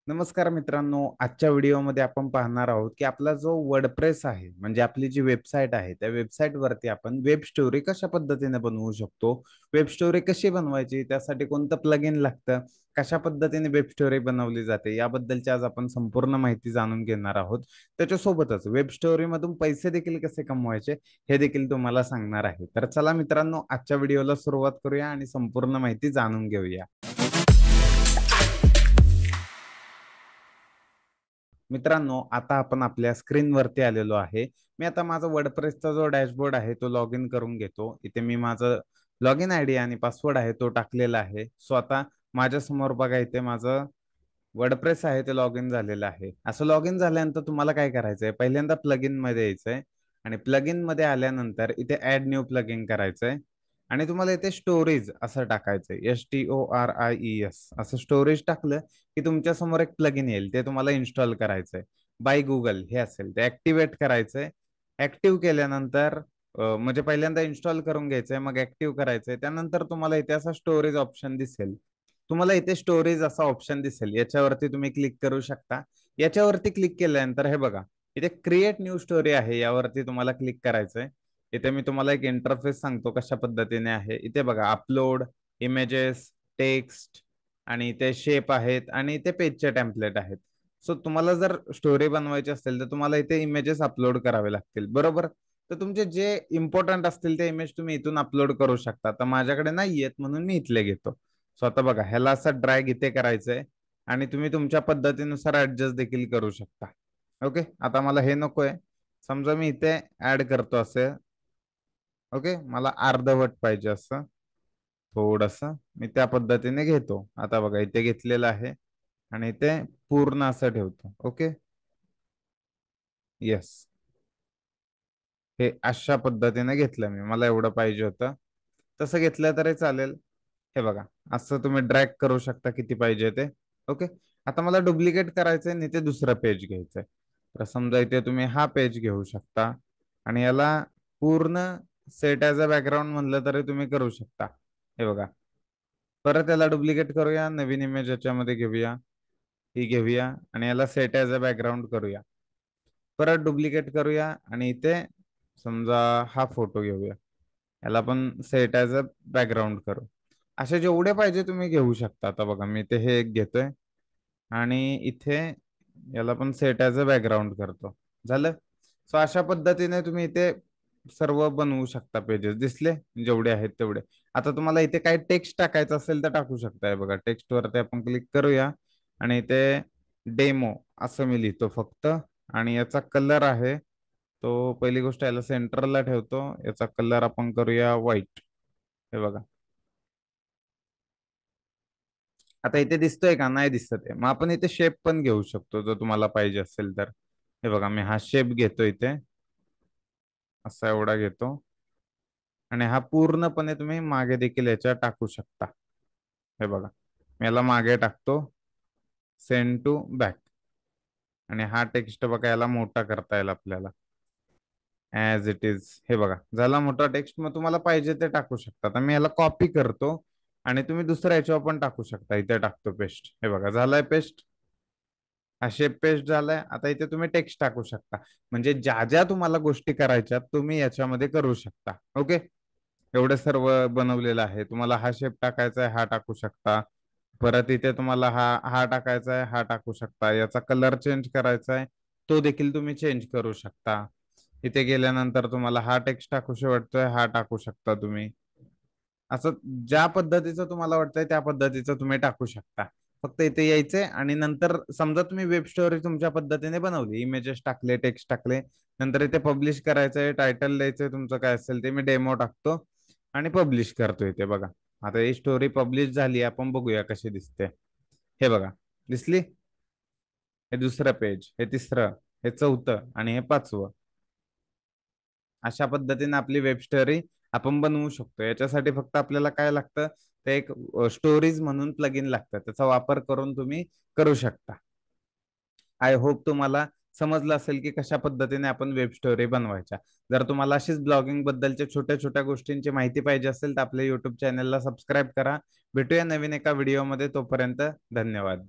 नमस्कार मित्रांनो, आजच्या व्हिडिओमध्ये आपण पाहणार आहोत की आपला जो वर्डप्रेस आहे म्हणजे आपली जी वेबसाईट आहे त्या वेबसाईटवरती आपण वेब स्टोरी कशा पद्धतीने बनवू शकतो. वेब स्टोरी कशी बनवायची, त्यासाठी कोणतं प्लगइन लागतं, कशा पद्धतीने वेब स्टोरी बनवली जाते याबद्दलची आज आपण संपूर्ण माहिती जाणून घेणार आहोत. त्याच्यासोबतच वेब स्टोरीमधून पैसे देखील कसे कमवायचे हे देखील तुम्हाला सांगणार आहे. तर चला मित्रांनो, आजच्या व्हिडिओला सुरुवात करूया आणि संपूर्ण माहिती जाणून घेऊया. मित्रांनो, आता आपण आपल्या स्क्रीनवरती आलेलो आहे. मी आता माझा वर्डप्रेसचा जो डॅशबोर्ड आहे तो लॉग इन करून घेतो. इथे मी माझं लॉग इन आयडी आणि पासवर्ड आहे तो टाकलेला आहे. सो आता माझ्यासमोर बघा, इथे माझं वर्डप्रेस आहे ते लॉग इन झालेलं आहे. असं लॉग इन झाल्यानंतर तुम्हाला काय करायचं आहे, पहिल्यांदा प्लगइन मध्ये यायचं आहे आणि प्लगइन मध्ये आल्यानंतर इथे ऍड न्यू प्लगइन करायचं आहे आणि तुम्हाला इथे स्टोरेज असं टाकायचं आहे. STORIES असं स्टोरेज टाकलं की तुमच्या समोर एक प्लगइन येईल, ते तुम्हाला इन्स्टॉल करायचंय. बाय गुगल हे असेल ते ऍक्टिव्हेट करायचंय. ऍक्टिव्ह केल्यानंतर म्हणजे पहिल्यांदा इन्स्टॉल करून घ्यायचंय, मग ऍक्टिव्ह करायचंय. त्यानंतर तुम्हाला इथे असा स्टोरेज ऑप्शन दिसेल. तुम्हाला इथे स्टोरेज असा ऑप्शन दिसेल, याच्यावरती तुम्ही क्लिक करू शकता. याच्यावरती क्लिक केल्यानंतर हे बघा, इथे क्रिएट न्यू स्टोरी आहे, यावरती तुम्हाला क्लिक करायचंय. इथे मी तुम्हाला एक इंटरफेस सांगतो कशा पद्धतीने आहे. इथे बघा, अपलोड, इमेजेस, टेक्स्ट आणि ते शेप आहेत आणि ते पेजचे टेम्पलेट आहेत. सो तुम्हाला जर स्टोरी बनवायची असेल तर तुम्हाला इथे इमेजेस अपलोड करावे लागतील, बरोबर. तर तुमचे जे इम्पॉर्टंट असतील ते इमेज तुम्ही इथून अपलोड करू शकता. तर माझ्याकडे नाही आहेत म्हणून मी इथले घेतो. सो आता बघा, ह्याला असं ड्रॅग इथे करायचंय आणि तुम्ही तुमच्या पद्धतीनुसार ऍडजस्ट देखील करू शकता. ओके, आता मला हे नकोय. समजा मी इथे ऍड करतो असे. ओके, मला अर्धवट पाहिजे असं थोडस, मी त्या पद्धतीने घेतो. आता बघा, इथे घेतलेलं आहे आणि इथे पूर्ण असं ठेवतो. ओके, येस, हे अशा पद्धतीने घेतलं मी, मला एवढं पाहिजे होतं. तसं घेतलं तरी चालेल. हे बघा, असं तुम्ही ड्रॅग करू शकता किती पाहिजे ते. ओके, आता मला डुप्लिकेट करायचंय आणि ते दुसरं पेज घ्यायचंय. तर समजा इथे तुम्ही हा पेज घेऊ शकता आणि याला पूर्ण सेट ॲज अ बॅकग्राऊंड म्हणलं तरी तुम्ही करू शकता. हे बघा, परत याला डुप्लिकेट करूया, नवीन इमेज याच्यामध्ये घेऊया, ही घेऊया आणि याला सेट ॲज अ बॅकग्राऊंड करूया. परत डुप्लिकेट करूया आणि इथे समजा हा फोटो घेऊया, याला पण सेट ॲज अ बॅकग्राऊंड करू. असे जेवढे पाहिजे तुम्ही घेऊ शकता. आता बघा, मी इथे हे एक घेतोय आणि इथे याला पण सेट ॲज अ बॅकग्राऊंड करतो. झालं. सो अशा पद्धतीने तुम्ही इथे सर्व बनवू शकता. पेजेस दिसले जेवढे आहेत तेवढे. आता तुम्हाला इथे काही टेक्स्ट टाकायचं असेल तर टाकू शकताय. बघा, टेक्स्ट वरती आपण क्लिक करूया आणि इथे डेमो असं मी लिहितो फक्त. आणि याचा कलर आहे तो, पहिली गोष्ट याला सेंटरला ठेवतो. याचा कलर आपण करूया व्हाईट. हे बघा, आता इथे दिसतोय का, नाही दिसत आहे. मग आपण इथे शेप पण घेऊ शकतो जर तुम्हाला पाहिजे असेल तर. हे बघा, मी हा शेप घेतो इथे, असा एवढा घेतो आणि हा पूर्णपणे तुम्ही मागे देखील याच्या टाकू शकता. हे बघा, मी याला मागे टाकतो, सेंड टू बॅक. आणि हा टेक्स्ट बघा, याला मोठा करता येईल आपल्याला ऍज इट इज. हे बघा, झाला मोठा टेक्स्ट. मग तुम्हाला पाहिजे ते टाकू शकता. तर मी याला कॉपी करतो आणि तुम्ही दुसऱ्या याच्यावर पण टाकू शकता. इथे टाकतो पेस्ट. हे बघा, झालाय पेस्ट. हा शेप पेस्ट झालाय. आता इथे तुम्ही टेक्स्ट टाकू शकता. म्हणजे ज्या ज्या तुम्हाला गोष्टी करायच्या तुम्ही याच्यामध्ये करू शकता. ओके, एवढं सर्व बनवलेलं आहे. तुम्हाला हा शेप टाकायचा आहे, हा टाकू शकता. परत इथे तुम्हाला हा हा टाकायचा आहे, हा टाकू शकता. याचा कलर चेंज करायचा आहे, तो देखील तुम्ही चेंज करू शकता. इथे गेल्यानंतर तुम्हाला हा टेक्स्ट टाकूशी वाटतोय, हा टाकू शकता तुम्ही. असं ज्या पद्धतीचं तुम्हाला वाटतंय त्या पद्धतीचं तुम्ही टाकू शकता. फक्त इथे यायचंय आणि नंतर समजा तुम्ही वेब स्टोरी तुमच्या पद्धतीने बनवली, इमेजेस टाकले, टेक्स्ट टाकले, नंतर इथे पब्लिश करायचंय, टायटल द्यायचंय तुमचं काय असेल ते. मी डेमो टाकतो आणि पब्लिश करतो. इथे बघा, आता ही स्टोरी पब्लिश झाली. आपण बघूया कशी दिसते. हे बघा, दिसली. हे दुसरं पेज, हे तिसरं, हे चौथं आणि हे पाचवं. अशा पद्धतीने आपली वेब स्टोरी आपण बनवू शकतो. याच्यासाठी फक्त आपल्याला काय लागतं, ते एक स्टोरीज म्हणून प्लगइन लागतं. त्याचा वापर करून तुम्ही करू शकता. आय होप तुम्हाला समजलं असेल की कशा पद्धतीने आपण वेब स्टोरी बनवायच्या. जर तुम्हाला अशीच ब्लॉगिंग बद्दलच्या छोट्या छोट्या गोष्टींची माहिती पाहिजे असेल तर आपल्या युट्यूब चॅनलला सबस्क्राईब करा. भेटूया नवीन एका व्हिडिओमध्ये. तोपर्यंत धन्यवाद.